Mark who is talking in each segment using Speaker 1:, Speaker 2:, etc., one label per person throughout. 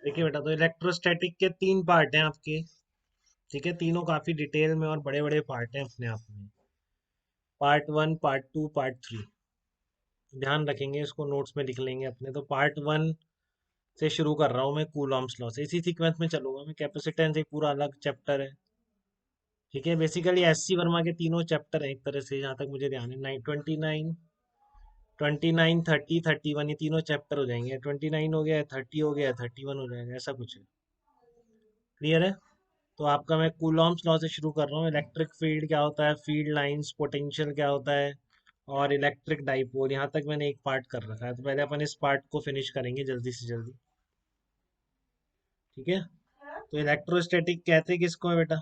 Speaker 1: देखिए बेटा, तो इलेक्ट्रोस्टैटिक के तीन पार्ट हैं आपके। ठीक है, तीनों काफी डिटेल में और बड़े बड़े पार्ट हैं अपने आप में। Part one, part two, part three. ध्यान रखेंगे, इसको नोट्स में लिख लेंगे अपने। तो पार्ट वन से शुरू कर रहा हूँ मैं, कूलॉम्स लॉ से। इसी सीक्वेंस में चलूंगा मैं। कैपेसिटेंस एक पूरा अलग चैप्टर है। ठीक है, बेसिकली एस सी वर्मा के तीनों चैप्टर हैं एक तरह से, जहाँ तक मुझे ध्यान है। 29, 29, 30, 31, ये तीनों चैप्टर हो जाएंगे। 29 हो गया, 30 हो गया, 31 हो जाएगा, ऐसा कुछ है। क्लियर है? तो आपका मैं कूलॉम्स लॉ से शुरू कर रहा हूँ। इलेक्ट्रिक फील्ड क्या होता है, फील्ड लाइंस, पोटेंशियल क्या होता है, और इलेक्ट्रिक डाइपोल। यहाँ तक मैंने एक पार्ट कर रखा है, तो पहले अपन इस पार्ट को फिनिश करेंगे जल्दी से जल्दी। ठीक है, तो इलेक्ट्रोस्टैटिक कहते किसको है बेटा?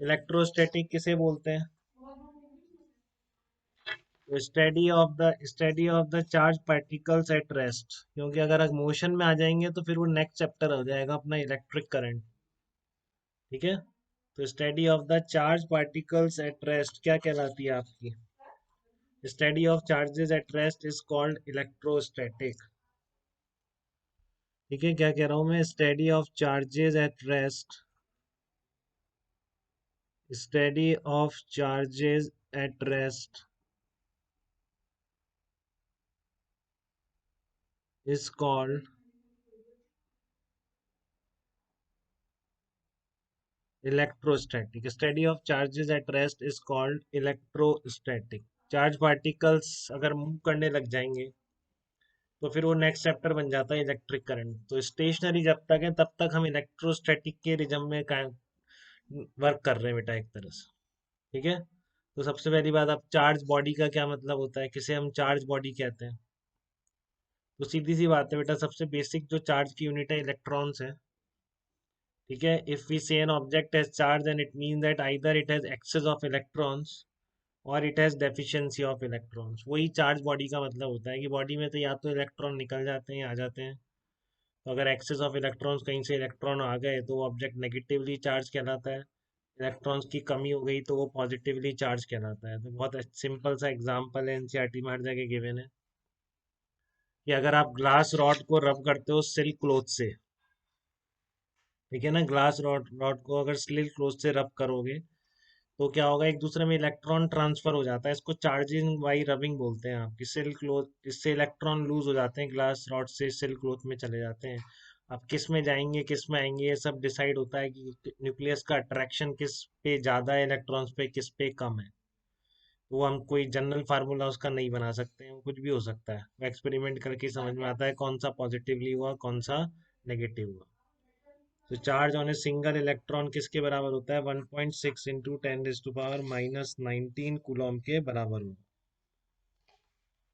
Speaker 1: इलेक्ट्रोस्टैटिक किसे बोलते हैं? तो study of the charge particles at rest. क्योंकि अगर मोशन में आ जाएंगे तो फिर वो नेक्स्ट चैप्टर हो जाएगा अपना, इलेक्ट्रिक करंट। ठीक है, तो study of the charge particles at rest क्या कहलाती है आपकी? Study of charges at rest is called electrostatic. ठीक है, क्या कह रहा हूं मैं? Study of charges at rest, study of charges at rest is called electrostatic. Study of charges at rest is called electrostatic. Charge particles अगर move करने लग जाएंगे तो फिर वो नेक्स्ट चैप्टर बन जाता है इलेक्ट्रिक करंट। तो स्टेशनरी जब तक है तब तक हम इलेक्ट्रोस्टैटिक के रिजम में वर्क कर रहे हैं बेटा, एक तरह से। ठीक है, तो सबसे पहली बात, अब चार्ज बॉडी का क्या मतलब होता है, किसे हम चार्ज बॉडी कहते हैं? तो सीधी सी बात है बेटा, सबसे बेसिक जो चार्ज की यूनिट है, इलेक्ट्रॉन्स है। ठीक है, if we say an object has charge and it mean that either it has excess of electrons or it has deficiency of electrons. वही चार्ज बॉडी का मतलब होता है कि बॉडी में तो या तो इलेक्ट्रॉन निकल जाते हैं या आ जाते हैं। तो अगर एक्सेस ऑफ इलेक्ट्रॉन्स, कहीं से इलेक्ट्रॉन आ गए, तो वो ऑब्जेक्ट नेगेटिवली चार्ज कहलाता है। इलेक्ट्रॉन्स की कमी हो गई तो वो पॉजिटिवली चार्ज कहलाता है। तो बहुत सिंपल सा एग्जांपल है, एनसीईआरटी में हर जगह गिवन है, कि अगर आप ग्लास रॉड को रब करते हो सिल्क क्लॉथ से। ठीक है ना, ग्लास रॉड रॉड को अगर सिल्क क्लॉथ से रब करोगे तो क्या होगा, एक दूसरे में इलेक्ट्रॉन ट्रांसफर हो जाता है। इसको चार्जिंग बाई रबिंग बोलते हैं आपकी। सिल्क क्लॉथ, इससे इलेक्ट्रॉन लूज हो जाते हैं, ग्लास रॉड से सिल्क क्लॉथ में चले जाते हैं। अब किस में जाएंगे किस में आएंगे, ये सब डिसाइड होता है कि न्यूक्लियस का अट्रैक्शन किस पे ज्यादा है, इलेक्ट्रॉन्स पे किस पे कम है। वो हम कोई जनरल फार्मूला उसका नहीं बना सकते हैं, वो कुछ भी हो सकता है। वो एक्सपेरिमेंट करके समझ में आता है कौन सा पॉजिटिवली हुआ, कौन सा नेगेटिव हुआ। तो charge on a single electron किसके बराबर होता है? 1.6 इंटू 10⁻⁻19 कूलॉम के बराबर होगा।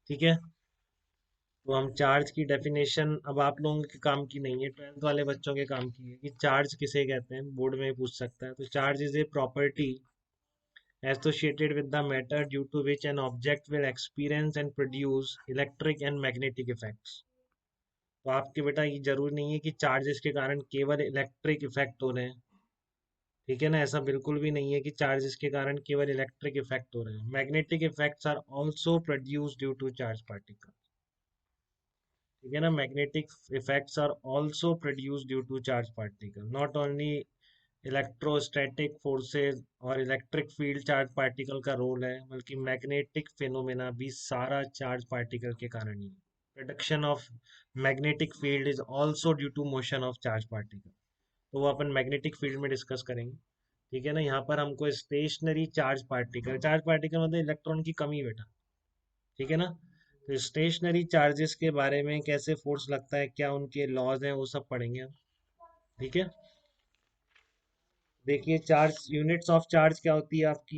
Speaker 1: ठीक है, तो हम चार्ज की डेफिनेशन, अब आप लोगों के काम की नहीं है, 12th वाले बच्चों के काम की है, कि चार्ज किसे कहते हैं, बोर्ड में पूछ सकता है। तो charge is a property associated with the matter due to which an object will experience and produce electric and magnetic effects। तो आपके बेटा ये जरूरी नहीं है कि चार्जेस के कारण केवल इलेक्ट्रिक इफेक्ट हो रहे हैं। ठीक है ना, ऐसा बिल्कुल भी नहीं है कि चार्जेस के कारण केवल इलेक्ट्रिक इफेक्ट हो रहे हैं। Magnetic effects are also produced due to charge particle. ठीक है ना, magnetic effects are also produced due to charge particle. Not only electrostatic forces और इलेक्ट्रिक फील्ड चार्ज पार्टिकल का रोल है, बल्कि मैग्नेटिक फिनोमेना भी सारा चार्ज पार्टिकल के कारण ही है। Production of magnetic field is also due to motion of charge particle. तो वो अपन मैग्नेटिक फील्ड में डिस्कस करेंगे। ठीक है ना, यहाँ पर हमको स्टेशनरी चार्ज पार्टिकल मतलब इलेक्ट्रॉन की कमी बेटा। ठीक है ना, तो स्टेशनरी चार्जेस के बारे में, कैसे फोर्स लगता है, क्या उनके लॉज हैं, वो सब पढ़ेंगे हम। ठीक है, देखिए चार्ज, यूनिट्स ऑफ चार्ज क्या होती है आपकी,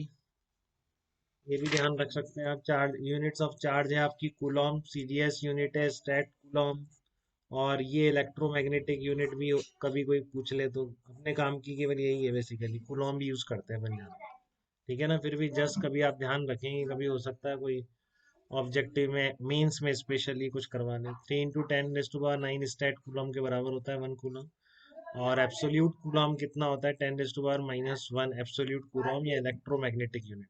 Speaker 1: ये भी ध्यान रख सकते हैं आप। चार्ज, यूनिट्स ऑफ चार्ज है आपकी कूलॉम, सीजीएस यूनिट है स्टैट कूलॉम। और ये इलेक्ट्रोमैग्नेटिक यूनिट भी कभी कोई पूछ ले तो अपने काम की केवल यही है, बेसिकली कूलॉम भी यूज करते हैं अपन ज्यादा। ठीक है ना, फिर भी जस्ट कभी आप ध्यान रखेंगे, कभी हो सकता है कोई ऑब्जेक्टिव में, मेंस में स्पेशली कुछ करवा लें। 3 × 10⁻⁹ स्टैट कूलॉम के बराबर होता है 1 कूलॉम। और एब्सोल्यूट कूलॉम कितना होता है? 10⁻⁻1 एब्सोल्यूट कूलॉम, या इलेक्ट्रोमैग्नेटिक यूनिट।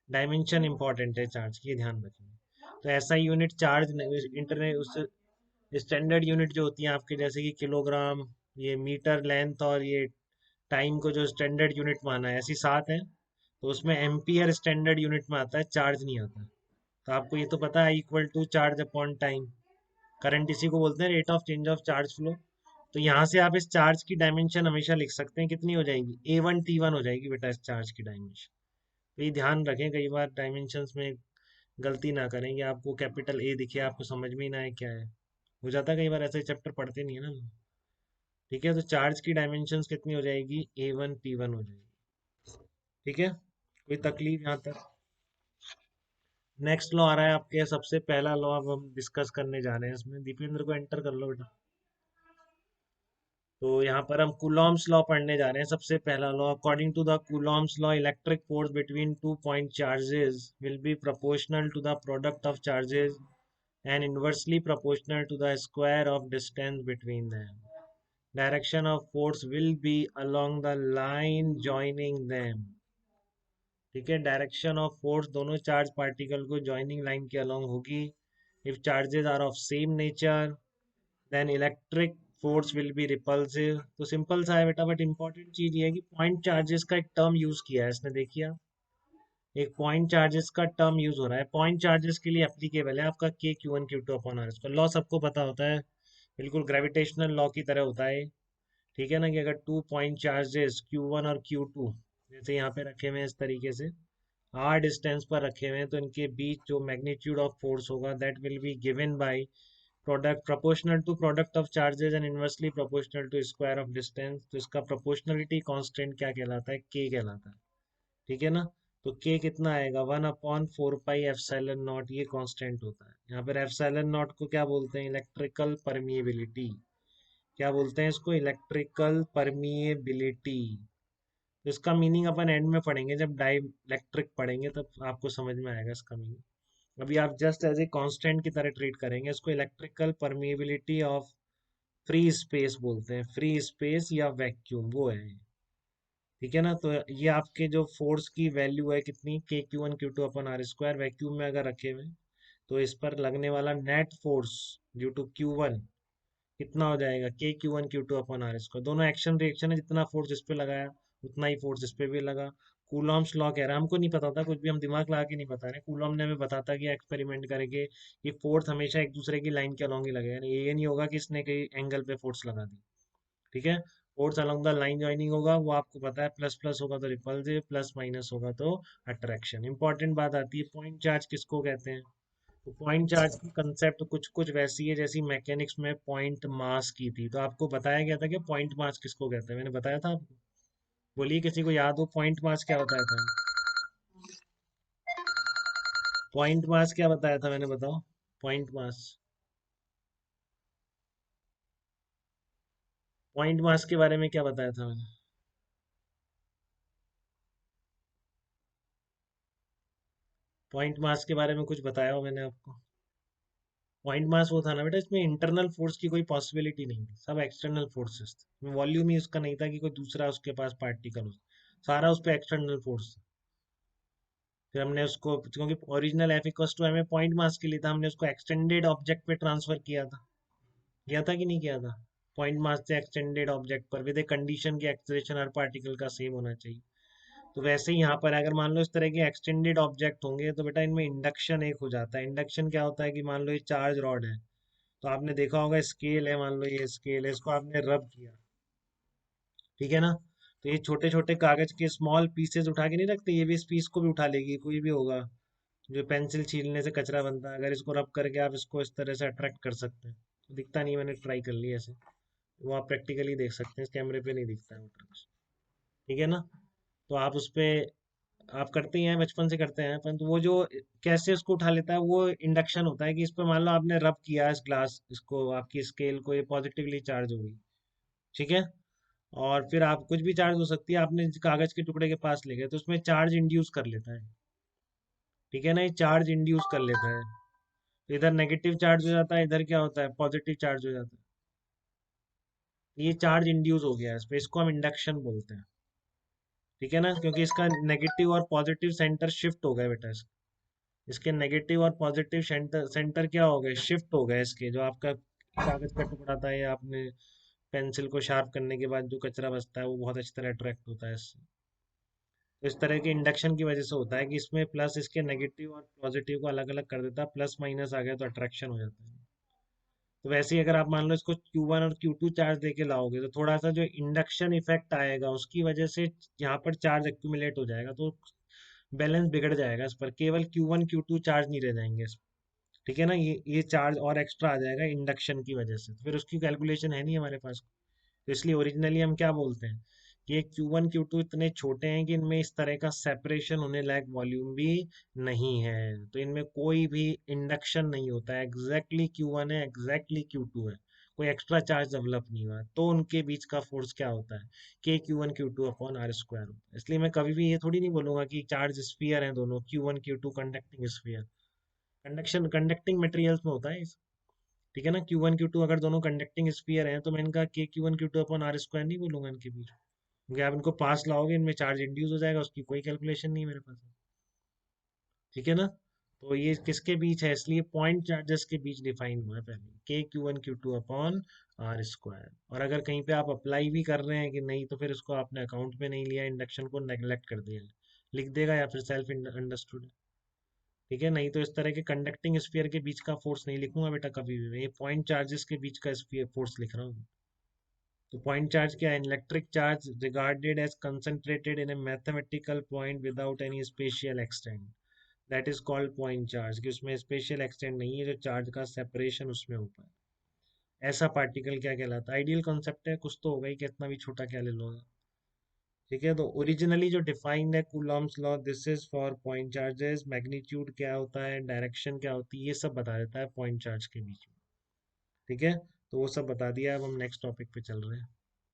Speaker 1: डायमेंशन इंपॉर्टेंट है चार्ज की, ध्यान रखेंगे। तो ऐसा unit charge internet, standard unit जो होती है आपके, जैसे कि किलोग्राम, ये मीटर लेंथ और ये टाइम को जो स्टैंडर्ड यूनिट माना है, ऐसी 7 है। तो उसमें एम्पियर स्टैंडर्ड यूनिट में आता है, चार्ज नहीं आता। तो आपको ये तो पता है, equal to charge upon time. Current इसी को बोलते हैं, rate of change of charge flow. तो यहाँ से आप इस चार्ज की डायमेंशन हमेशा लिख सकते हैं, कितनी हो जाएगी, A1T1 हो जाएगी बेटा इस चार्ज की डायमेंशन। तो ये ध्यान रखें, कई बार डायमेंशंस में गलती ना करें कि आपको कैपिटल ए दिखे, आपको समझ में ही ना आए क्या है। हो जाता है कई बार, ऐसे चैप्टर पढ़ते नहीं है ना हम। ठीक है, तो चार्ज की डायमेंशंस कितनी हो जाएगी, A1P1 हो जाएगी। ठीक है, कोई तकलीफ यहाँ तक। नेक्स्ट लॉ आ रहा है आपके, सबसे पहला लॉ अब हम डिस्कस करने जा रहे हैं इसमें। दीपेंद्र को एंटर कर लो बेटा। तो यहाँ पर हम कूलॉम्स लॉ पढ़ने जा रहे हैं। सबसे पहला law, according to the Coulomb's law, electric force between 2 point charges will be proportional to the product of charges and inversely proportional to the square of distance between them. Direction of force will be along the line joining them. ठीक है, direction of force दोनों charge particle को joining line के along होगी। If charges are of same nature then electric force will be repulsive. तो simple सा है बेटा, बट इंपॉर्टेंट चीज ये है कि पॉइंट चार्जेस का एक टर्म यूज किया है इसने, देखिए आप, एक पॉइंट चार्जेस का टर्म यूज हो रहा है। पॉइंट चार्जेस के लिए एप्लीकेबल है आपका K Q1 Q2 upon R। इसका लॉ सबको पता होता है, बिल्कुल ग्रेविटेशनल लॉ की तरह होता है। ठीक है ना, कि अगर 2 पॉइंट चार्जेस Q1 और Q2 जैसे यहाँ पे रखे हुए हैं इस तरीके से R डिस्टेंस पर रखे हुए हैं, तो इनके बीच जो मैग्नीट्यूड ऑफ फोर्स होगा that will be given by product proportional to product of charges and inversely proportional to square of distance. तो इसका प्रोपोर्शनलिटी कांस्टेंट क्या कहलाता है, K कहलाता है। ठीक है ना, तो K कितना आएगा, 1/4πε0, ये कांस्टेंट होता है। यहाँ पर एप्सिलॉन नॉट को क्या बोलते हैं, इलेक्ट्रिकल परमिएबिलिटी। क्या बोलते हैं इसको, इलेक्ट्रिकल परमिएबिलिटी। तो इसका मीनिंग अपन एंड में पढ़ेंगे, जब डाइलेक्ट्रिक पढ़ेंगे तब आपको समझ में आएगा इसका मीनिंग। अभी आप जस्ट एज ए कांस्टेंट की तरह ट्रीट करेंगे इसको। Electrical permeability of free space बोलते हैं, फ्री स्पेस या वैक्यूम, वो है। ठीक है ना, तो ये आपके जो फोर्स की वैल्यू है कितनी, K Q1 Q2 upon R square, vacuum में अगर रखे हुए, तो इस पर लगने वाला net force due to Q1 कितना हो जाएगा, K Q1 Q2 upon R square. दोनों एक्शन रिएक्शन है, जितना फोर्स इस पे लगाया उतना ही फोर्स इस पे भी लगा। कूलॉम्स लॉ कह रहा है, हमको नहीं पता था कुछ भी, हम दिमाग लगा के नहीं बता रहे। कूलॉम ने हमें बताता कि एक्सपेरिमेंट करके कि फोर्स हमेशा एक दूसरे की लाइन के अलोंग ही लगेगा, ये नहीं होगा कि इसने कहीं एंगल पे फोर्स लगा दी। ठीक है, force along the line joining होगा, वो आपको पता है, प्लस प्लस होगा तो रिपल्सिव, प्लस माइनस होगा तो अट्रैक्शन। इंपॉर्टेंट बात आती है, पॉइंट चार्ज किसको कहते हैं। तो पॉइंट चार्ज की कंसेप्ट कुछ कुछ वैसी है जैसी मैकेनिक्स में पॉइंट मास की थी। तो आपको बताया गया था कि पॉइंट मास किसको कहते हैं, मैंने बताया था आपको। बोलिए, किसी को याद हो पॉइंट मास क्या बताया था। पॉइंट मास क्या बताया था मैंने, बताओ। पॉइंट मास, पॉइंट मास के बारे में क्या बताया था मैंने। पॉइंट मास के बारे में कुछ बताया हो मैंने आपको। पॉइंट मास वो था ना बेटा, इसमें इंटरनल फोर्स की कोई पॉसिबिलिटी नहीं थी, सब एक्सटर्नल फोर्सेस थे। वॉल्यूम ही उसका नहीं था कि कोई दूसरा उसके पास पार्टिकल हो, सारा उस पर एक्सटर्नल फोर्स था। फिर हमने उसको, क्योंकि ओरिजिनल एफ इक्वल्स टू हमें पॉइंट मास के लिए था, हमने उसको एक्सटेंडेड ऑब्जेक्ट पे ट्रांसफर किया था कि नहीं किया था। पॉइंट मास से एक्सटेंडेड ऑब्जेक्ट पर विद ए कंडीशन की एक्सेलरेशन हर पार्टिकल का सेम होना चाहिए। तो वैसे ही यहाँ पर अगर मान लो इस तरह के एक्सटेंडेड ऑब्जेक्ट होंगे, तो बेटा इनमें इंडक्शन एक हो जाता है। इंडक्शन क्या होता है कि मान लो ये चार्ज रॉड है, तो आपने देखा होगा स्केल है, मान लो ये स्केल है, इसको आपने रब किया। ठीक है ना, तो ये छोटे छोटे कागज के स्मॉल पीसेस उठा के नहीं रखते, ये भी इस पीस को भी उठा लेगी, कोई भी होगा। जो पेंसिल छीलने से कचरा बनता है, अगर इसको रब करके आप इसको इस तरह से अट्रैक्ट कर सकते हैं। तो दिखता नहीं, मैंने ट्राई कर लिया ऐसे, वो आप प्रैक्टिकली देख सकते हैं, इस कैमरे पे नहीं दिखता है वो ट्रिक्स। ठीक है ना, तो आप उस पे आप करते ही हैं, बचपन से करते हैं, परंतु वो जो कैसे उसको उठा लेता है, वो इंडक्शन होता है कि इस पर मान लो आपने रब किया इस ग्लास, इसको आपकी स्केल को, ये पॉजिटिवली चार्ज होगी। ठीक है, और फिर आप कुछ भी चार्ज हो सकती है, आपने कागज के टुकड़े के पास ले गए तो उसमें चार्ज इंड्यूस कर लेता है। ठीक है ना, ये चार्ज इंड्यूस कर लेता है, तो इधर नेगेटिव चार्ज हो जाता है, इधर क्या होता है, पॉजिटिव चार्ज हो जाता है। ये चार्ज इंड्यूस हो गया है इस पे, इसको हम इंडक्शन बोलते हैं। ठीक है ना, क्योंकि इसका नेगेटिव और पॉजिटिव सेंटर शिफ्ट हो गए बेटा, इसके नेगेटिव और पॉजिटिव सेंटर सेंटर क्या हो गए, शिफ्ट हो गए इसके, जो आपका कागज का टुकड़ा था या आपने पेंसिल को शार्प करने के बाद जो कचरा बचता है वो बहुत अच्छी तरह अट्रैक्ट होता है इससे। तो इस तरह के इंडक्शन की वजह से होता है कि इसमें प्लस इसके नेगेटिव और पॉजिटिव को अलग अलग कर देता है, प्लस माइनस आ गया तो अट्रैक्शन हो जाता है। तो वैसे ही अगर आप मान लो इसको Q1 और Q2 चार्ज देके लाओगे तो थोड़ा सा जो इंडक्शन इफेक्ट आएगा उसकी वजह से यहाँ पर चार्ज एक्यूमुलेट हो जाएगा, तो बैलेंस बिगड़ जाएगा इस पर, केवल Q1 Q2 चार्ज नहीं रह जाएंगे इस पर। ठीक है ना, ये चार्ज और एक्स्ट्रा आ जाएगा इंडक्शन की वजह से, तो फिर उसकी कैलकुलेशन है नहीं हमारे पास। तो इसलिए ओरिजिनली हम क्या बोलते हैं कि ये Q1 Q2 इतने छोटे हैं कि इनमें इस तरह का सेपरेशन होने लायक वॉल्यूम भी नहीं है, तो इनमें कोई भी इंडक्शन नहीं होता है, एग्जैक्टली Q1 है, एग्जैक्टली Q2 है, कोई एक्स्ट्रा चार्ज डेवलप नहीं हुआ है। तो उनके बीच का फोर्स क्या होता है, के Q1 Q2 upon are square होता है। इसलिए मैं कभी भी ये थोड़ी नहीं बोलूंगा कि चार्ज स्फीयर हैं दोनों, Q1 Q2 conducting sphere. Conduction conducting materials में होता है इस, ठीक है ना। Q1 Q2 अगर दोनों कंडक्टिंग स्फीयर हैं तो मैं इनका के Q1 Q2 upon are square नहीं बोलूंगा इनके बीच, क्योंकि आप इनको पास लाओगे इनमें चार्ज इंड्यूस हो जाएगा, उसकी कोई कैलकुलेशन नहीं है मेरे पास। ठीक है ना। तो ये किसके बीच है, इसलिए पॉइंट चार्जेस के बीच डिफाइन हुआ है पहले, के Q1 Q2 upon are square. और अगर कहीं पे आप अप्लाई भी कर रहे हैं कि नहीं तो फिर उसको आपने अकाउंट में नहीं लिया, इंडक्शन को नेग्लेक्ट कर दिया, लिख देगा या फिर सेल्फ अंडरस्टूड। ठीक है, नहीं तो इस तरह के कंडक्टिंग स्फीयर के बीच का फोर्स नहीं लिखूंगा बेटा कभी भी, मैं ये पॉइंट चार्जेस के बीच का स्फीयर फोर्स लिख रहा हूँ। तो पॉइंट चार्ज क्या है, electric charge regarded as concentrated in a mathematical point without any spatial extent, that is called point charge, कि उसमें स्पेशल एक्सटेंट नहीं है जो चार्ज का सेपरेशन उसमें हो पाए। ऐसा पार्टिकल क्या कहलाता है, आइडियल कॉन्सेप्ट है, कुछ तो होगा ही, कितना भी छोटा क्या ले लो। ठीक है, तो ओरिजिनली जो डिफाइंड है Coulomb's law, this is for point charges, magnitude क्या होता है, डायरेक्शन क्या होती है, ये सब बता देता है पॉइंट चार्ज के बीच में। ठीक है, तो वो सब बता दिया, अब हम नेक्स्ट टॉपिक पे चल रहे हैं।